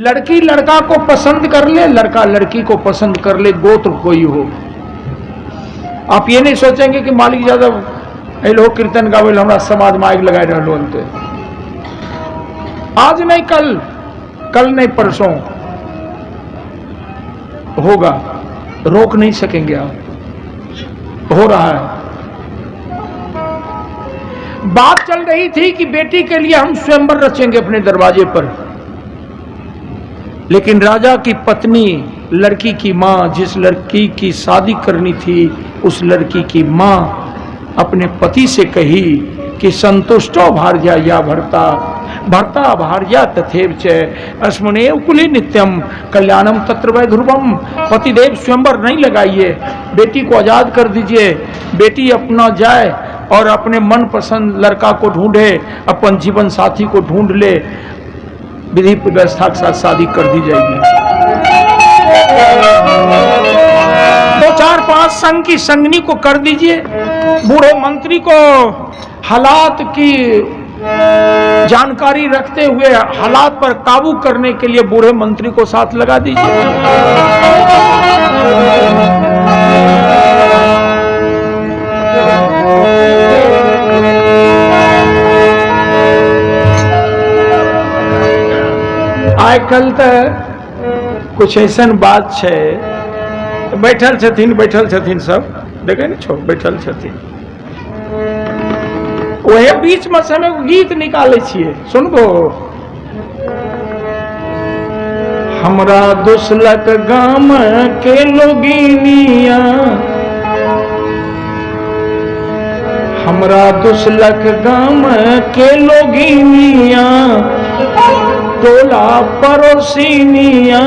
लड़की लड़का को पसंद कर ले, लड़का लड़की को पसंद कर ले, गोत्र कोई हो। आप ये नहीं सोचेंगे कि मालिक यादव लोग कीर्तन गावे हमारा समाज में आग लगाए रहो अंत। आज नहीं कल, कल नहीं परसों होगा, रोक नहीं सकेंगे आप। हो रहा है। बात चल रही थी कि बेटी के लिए हम स्वयंवर रचेंगे अपने दरवाजे पर, लेकिन राजा की पत्नी, लड़की की मां, जिस लड़की की शादी करनी थी उस लड़की की मां अपने पति से कही कि संतुष्टो भार्या या भर्ता भर्ता भार्या तथैव च अस्मनेव कुले नित्यम कल्याणम तत्र वै ध्रुवम। पतिदेव स्वयंवर नहीं लगाइए, बेटी को आजाद कर दीजिए, बेटी अपना जाए और अपने मनपसंद लड़का को ढूंढे, अपन जीवन साथी को ढूंढ ले, विधि व्यवस्था के साथ शादी कर दी जाएगी। 2 4 5 संघ की संगनी को कर दीजिए, बूढ़े मंत्री को हालात की जानकारी रखते हुए हालात पर काबू करने के लिए बूढ़े मंत्री को साथ लगा दीजिए। आजकल तो कुछ ऐसा बात है, बैठल छथिन सब देखे न छो, बैठल छथिन वही बीच में से हमें गीत निकाले छिए, सुनबो। हमरा दुसलक गाम के लोगिनिया, हमरा दुसलक गाम के लोगिनिया, टोला पड़ोसिनिया,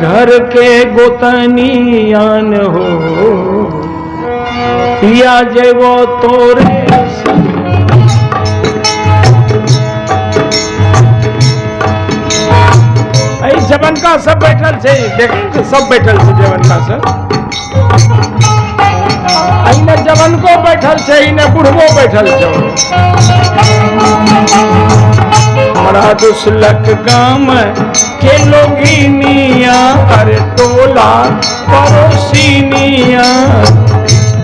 घर के गोतनियान हो, पिया जेवो तोरे। जवन का सब बैठल से, देखें सब बैठल से जवन का सब, इन्हें जवन को बैठल से, इन्हें बुढ़वो बैठल से। हमारा दुसलक गाम के लोगिनिया, अरे टोला पड़ोसिनिया,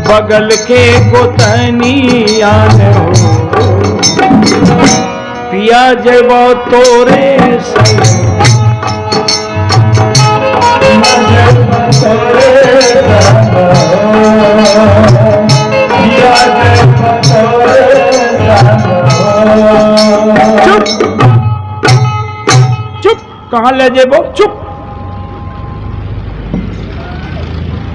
बगल के गोतनिया हो, पिया जेबो तोरे संग। कहाँ ले जेबो, चुप।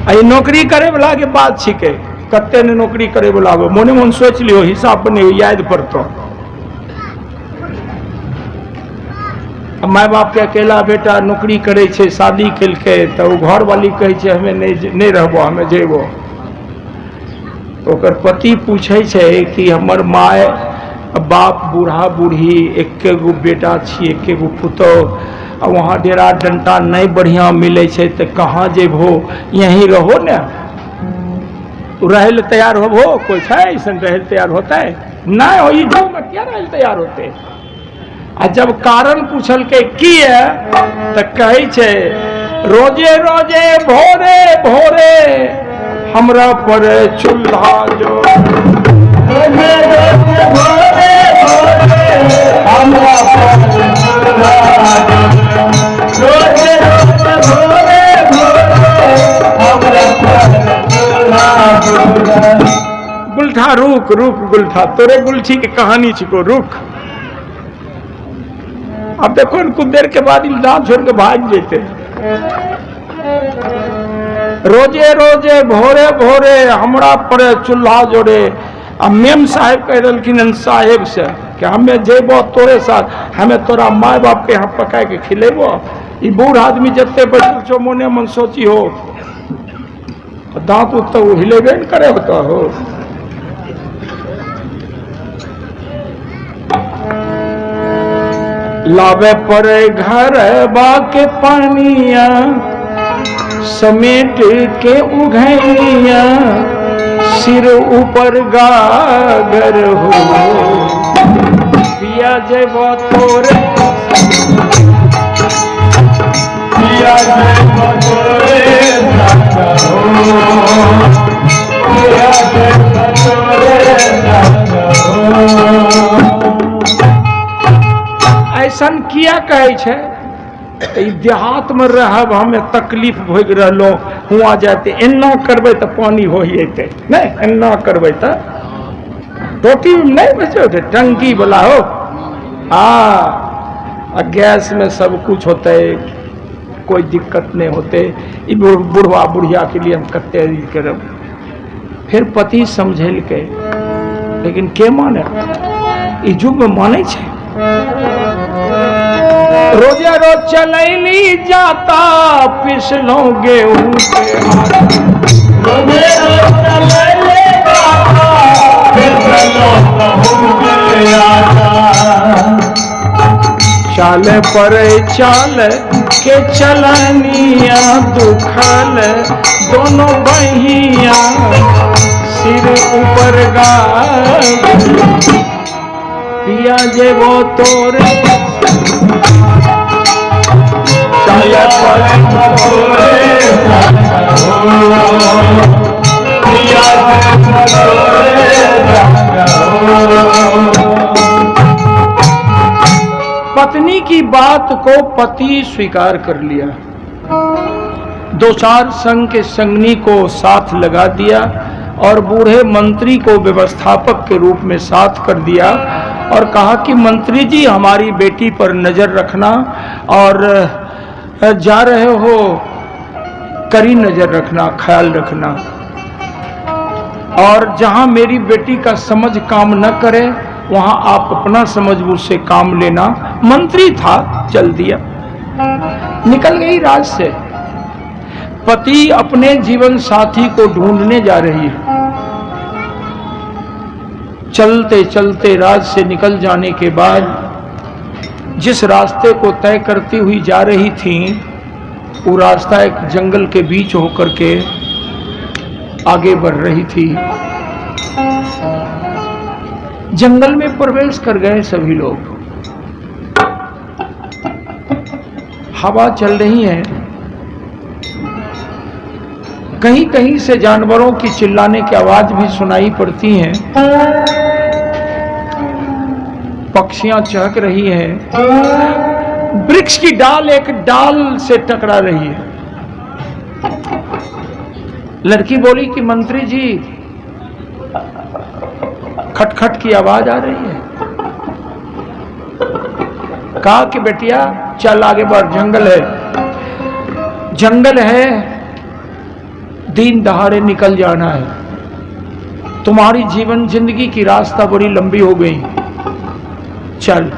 आई नौकरी करे वाला के बात छिके, कत्ते ने नौकरी करे वाला मोने मन सोच लियो, हिसाब बने याद पड़तो। माय बाप के अकेला बेटा नौकरी करे छे, शादी केलके तो घर वाली कहे छे हमें नहीं रहबो, हमें जेबो। तो ओकर पति पूछे छे कि हमर माय बाप बूढ़ा बूढ़ी, एके गो बेटा छी, एके गो पुतौह, वहाँ डेरा डंटा नहीं बढ़िया मिले छे तो कहाँ जेबो, यहीं रहो न। रहे ले तैयार होबो, कोई है ऐसा रहे तैयार होता है? नहीं हो, जो में क्या रहे तैयार होते। आ जब कारण पूछल के की है तो कहे छे रोजे रोजे भोरे भोरे हमरा पर चूल्हा जो, रोजे रोजे भोरे भोरे हमरा पर चूल्हा जो, रोजे रोजे भोरे भोरे हमरा पर चूल्हा जो। गुलठा रुक रुक गुलठा, तोरे गुलठी के कहानी छिको, रुक। अब देखो कुछ देर के बाद इल्जाम छोड़ के भाग जेते। रोजे रोजे भोरे भोरे हमरा पर चूल्हा जोड़े। अब मेम साहेब कह रखिन साहेब से कि हमें जेबो तोरे साथ, हमें तोरा माय बाप के यहाँ पका के खिलेबो। ई बूढ़ आदमी जत्ते बैठल छो मोने मन सोची हो, दांत उत तो हिलेबे न करे होता हो। लावे पड़े घर बाके पानिया, समेट के उघैनिया, सिर ऊपर गागर हो, पिया जेबो तोरे कहे छे देहात में रहब हमें तकलीफ भोग रहलो हुआ जाते एना करबे तो पानी हो जेते नहीं एना करबे तो टोटी नहीं बचो टंकी वाला हो गैस में सब कुछ होता है कोई दिक्कत नहीं होते बुढ़वा बुढ़िया के लिए हम कते करब फिर पति समझेल के लेकिन के माने ई युग में माने छे रोजे रोज चलैली जाता पिसलो गेहूं के आटा रोजे रोज चलैली जाता पिसलो गेहूं के आटा चाल पर चाल के चलनिया दुखल दोनों बहिया सिर ऊपर गाय पिया जे वो तोरे चाल पर पिया पत्नी की बात को पति स्वीकार कर लिया, दो चार संघ के संगनी को साथ लगा दिया और बूढ़े मंत्री को व्यवस्थापक के रूप में साथ कर दिया और कहा कि मंत्री जी हमारी बेटी पर नजर रखना और जा रहे हो कड़ी नजर रखना, ख्याल रखना और जहां मेरी बेटी का समझ काम न करे वहां आप अपना समझ मुझसे काम लेना। मंत्री था, चल दिया, निकल गई राज से। पति अपने जीवन साथी को ढूंढने जा रही है। चलते चलते राज से निकल जाने के बाद जिस रास्ते को तय करती हुई जा रही थी वो रास्ता एक जंगल के बीच होकर के आगे बढ़ रही थी। जंगल में प्रवेश कर गए सभी लोग। हवा चल रही है, कहीं कहीं से जानवरों की चिल्लाने की आवाज भी सुनाई पड़ती हैं, पक्षियां चहक रही हैं, वृक्ष की डाल एक डाल से टकरा रही है। लड़की बोली कि मंत्री जी खटखट की आवाज आ रही है। कहा कि बेटिया चल आगे बढ़, जंगल है, जंगल है, दिन दहाड़े निकल जाना है, तुम्हारी जीवन जिंदगी की रास्ता बड़ी लंबी हो गई, चल।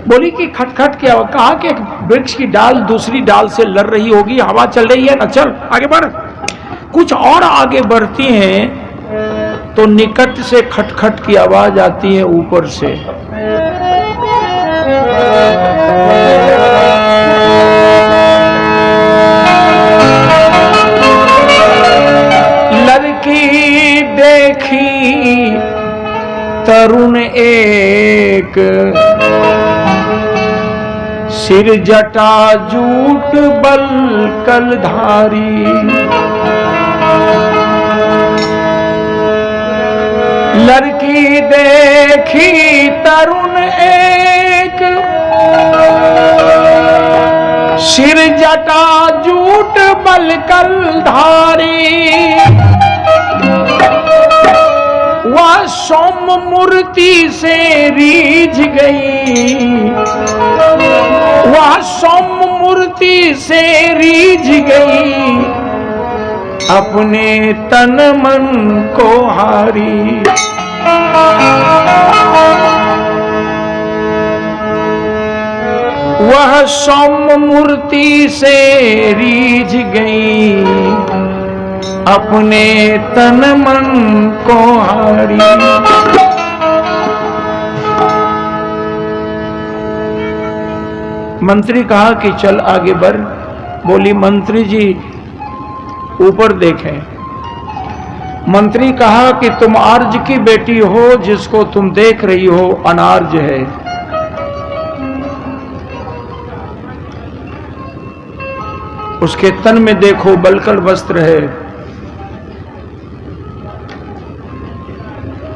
बोली कि खटखट की आवाज, कहा कि वृक्ष की डाल दूसरी डाल से लड़ रही होगी, हवा चल रही है ना, चल आगे बढ़। कुछ और आगे बढ़ती हैं तो निकट से खटखट की आवाज आती है ऊपर से। लड़की देखी तरुण एक, सिर जटा जूट बल कलधारी। लड़की देखी तरुण एक, सिर जटा जूट बल कलधारी। वह सौम्य मूर्ति से रीझ गई, वह सौम्य मूर्ति से रीझ गई, अपने तन मन को हारी। वह सौम्य मूर्ति से रीझ गई, अपने तन मन को हारी। मंत्री कहा कि चल आगे बढ़। बोली मंत्री जी ऊपर देखें। मंत्री कहा कि तुम आर्ज की बेटी हो, जिसको तुम देख रही हो अनार्ज है। उसके तन में देखो बलकल वस्त्र है,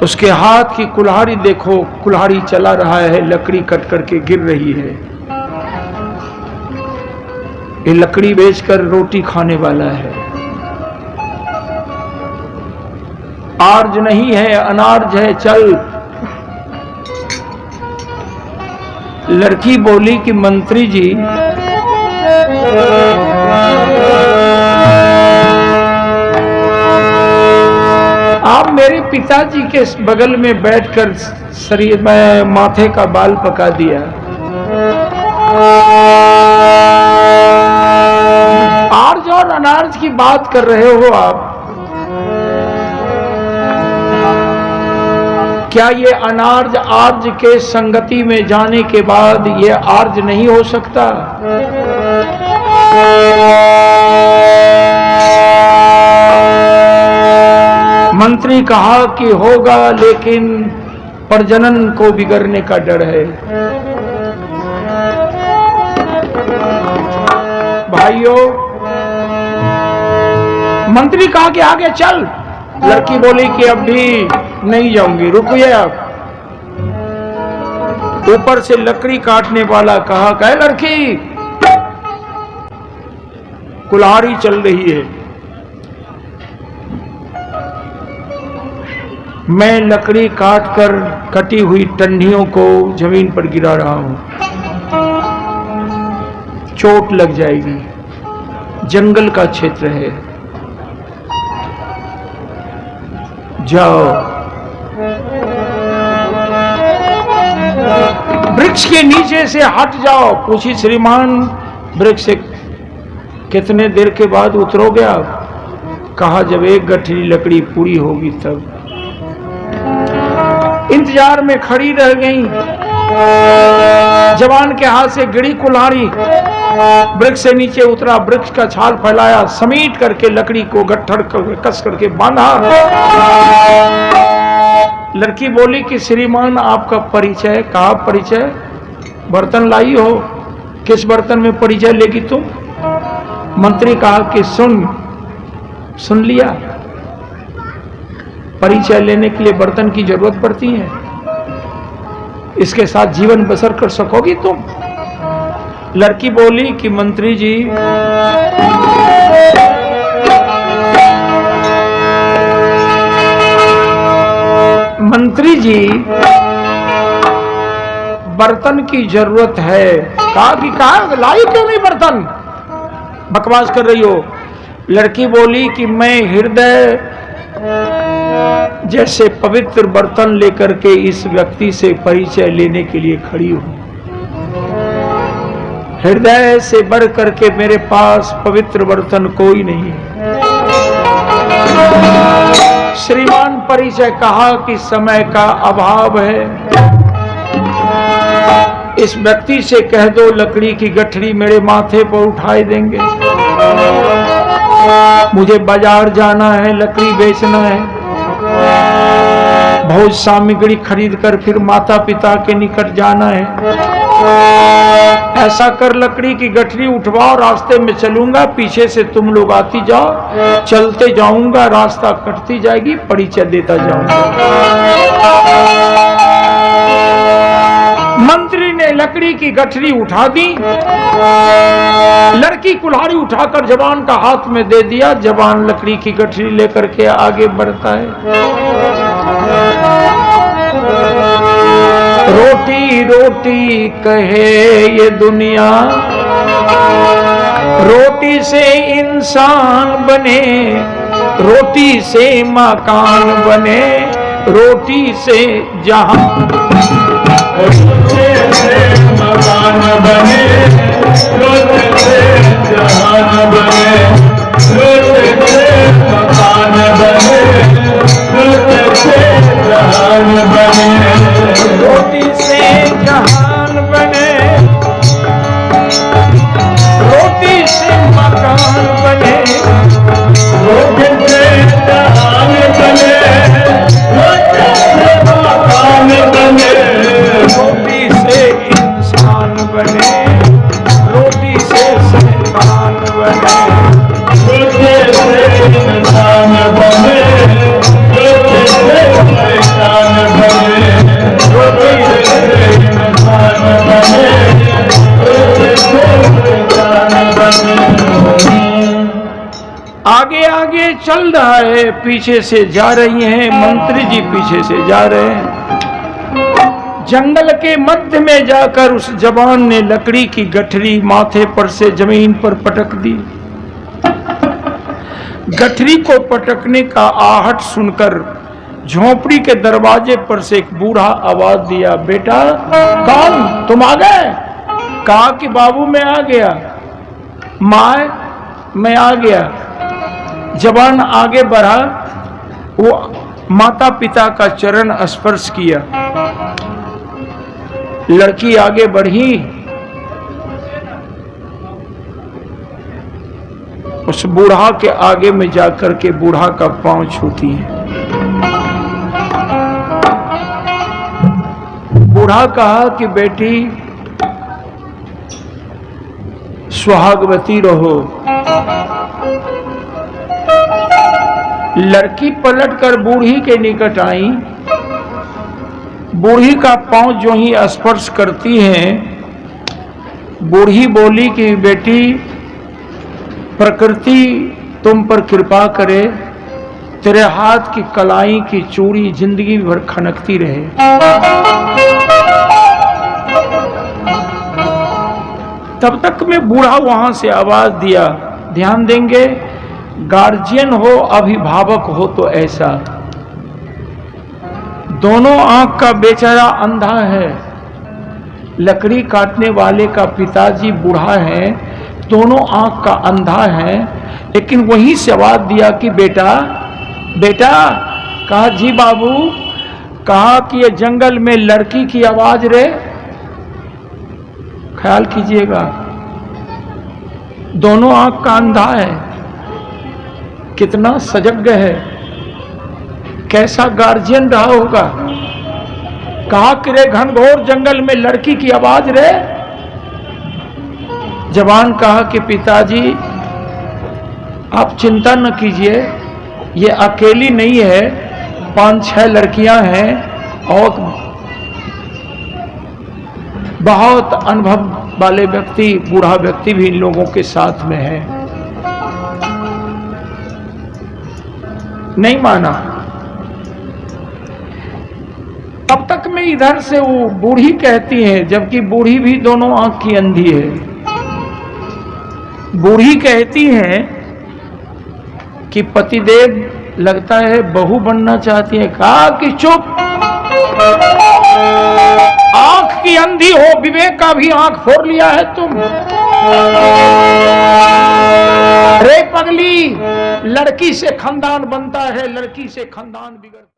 उसके हाथ की कुल्हाड़ी देखो, कुल्हाड़ी चला रहा है, लकड़ी कट करके गिर रही है। ये लकड़ी बेचकर रोटी खाने वाला है। आर्ज नहीं है, अनार्ज है, चल। लड़की बोली कि मंत्री जी, आप मेरे पिताजी के बगल में बैठकर शरीर में माथे का बाल पका दिया। आर्ज और अनार्ज की बात कर रहे हो आप, क्या ये अनार्ज आर्ज के संगति में जाने के बाद ये आर्ज नहीं हो सकता? मंत्री कहा कि होगा, लेकिन प्रजनन को बिगड़ने का डर है। भाइयों, मंत्री कहा कि आगे चल। लड़की बोली कि अब भी नहीं जाऊंगी, रुकिए आप। ऊपर से लकड़ी काटने वाला कहा, कहे लड़की, कुल्हाड़ी चल रही है, मैं लकड़ी काटकर कटी हुई टंडियों को जमीन पर गिरा रहा हूं, चोट लग जाएगी, जंगल का क्षेत्र है, जाओ। वृक्ष के नीचे से हट जाओ। पूछी, श्रीमान वृक्ष से कितने देर के बाद उतरोगे आप? कहा, जब एक गठरी लकड़ी पूरी होगी तब। इंतजार में खड़ी रह गई। जवान के हाथ से गिरी कुल्हाड़ी, वृक्ष से नीचे उतरा, वृक्ष का छाल फैलाया, समीट करके लकड़ी को गट्ठर कस करके बांधा। लड़की बोली कि श्रीमान आपका परिचय? कहा, परिचय? बर्तन लाई हो, किस बर्तन में परिचय लेगी तुम? मंत्री कहा कि सुन लिया, परिचय लेने के लिए बर्तन की जरूरत पड़ती है, इसके साथ जीवन बसर कर सकोगी तुम? लड़की बोली कि मंत्री जी, बर्तन की जरूरत है। कहा कि कहा लाई क्यों नहीं बर्तन? बकवास कर रही हो। लड़की बोली कि मैं हृदय जैसे पवित्र बर्तन लेकर के इस व्यक्ति से परिचय लेने के लिए खड़ी हूं। हृदय से बढ़ करके मेरे पास पवित्र बर्तन कोई नहीं है। श्रीमान परिचय? कहा कि समय का अभाव है, इस व्यक्ति से कह दो लकड़ी की गठरी मेरे माथे पर उठाए देंगे। मुझे बाजार जाना है, लकड़ी बेचना है, बहुत सामग्री खरीद कर फिर माता पिता के निकट जाना है। ऐसा कर, लकड़ी की गठरी उठवाओ, रास्ते में चलूंगा, पीछे से तुम लोग आती जाओ, चलते जाऊंगा, रास्ता कटती जाएगी, परिचय देता जाऊंगा। मंत्री ने लकड़ी की गठरी उठा दी। लड़की कुल्हाड़ी उठाकर जवान का हाथ में दे दिया। जवान लकड़ी की गठरी लेकर के आगे बढ़ता है। रोटी रोटी कहे ये दुनिया, रोटी से इंसान बने, रोटी से मकान बने, रोटी से जहां मकान बने, रोटी से जहान बने, रोटी से मकान बने, रोटी से जहान बने, रोटी से जहान बने, रोटी से मकान बने, रोटी से जहान बने, रोटी से मकान बने, रोटी से इंसान बने, रोटी से शैतान बने, रोटी से इंसान बने, रोटी से शैतान आगे आगे चल रहा है, पीछे से जा रही हैं मंत्री जी, पीछे से जा रहे हैं। जंगल के मध्य में जाकर उस जवान ने लकड़ी की गठरी माथे पर से जमीन पर पटक दी। गठरी को पटकने का आहट सुनकर झोपड़ी के दरवाजे पर से एक बूढ़ा आवाज दिया, बेटा कौन, तुम आ गए? कहा कि बाबू मैं आ गया, माँ मैं आ गया। जवान आगे बढ़ा, वो माता पिता का चरण स्पर्श किया। लड़की आगे बढ़ी, उस बूढ़ा के आगे में जाकर के बूढ़ा का पांव छूती है। बूढ़ा कहा कि बेटी सुहागवती रहो। लड़की पलटकर बूढ़ी के निकट आई। बूढ़ी का पांव जो ही स्पर्श करती है, बूढ़ी बोली कि बेटी प्रकृति तुम पर कृपा करे, तेरे हाथ की कलाई की चूड़ी जिंदगी भर खनकती रहे। तब तक में बूढ़ा वहां से आवाज दिया, ध्यान देंगे, गार्जियन हो अभिभावक हो तो ऐसा। दोनों आंख का बेचारा अंधा है, लकड़ी काटने वाले का पिताजी बूढ़ा है, दोनों आंख का अंधा है, लेकिन वही से आवाज दिया कि बेटा बेटा। कहा जी बाबू। कहा कि ये जंगल में लड़की की आवाज रे। ख्याल कीजिएगा, दोनों आंख का अंधा है, कितना सजग है, कैसा गार्जियन रहा होगा। कहा कि रे घनघोर जंगल में लड़की की आवाज रे। जवान कहा कि पिताजी आप चिंता न कीजिए, ये अकेली नहीं है, 5-6 लड़कियां हैं और बहुत अनुभव वाले व्यक्ति, बूढ़ा व्यक्ति भी इन लोगों के साथ में है। नहीं माना। तब तक में इधर से वो बूढ़ी कहती है, जबकि बूढ़ी भी दोनों आंख की अंधी है, बूढ़ी कहती है कि पतिदेव लगता है बहू बनना चाहती है। कहा कि चुप, आंख की अंधी हो, विवेक का भी आंख फोड़ लिया है तुम। रे पगली, लड़की से खानदान बनता है, लड़की से खानदान बिगड़ता है।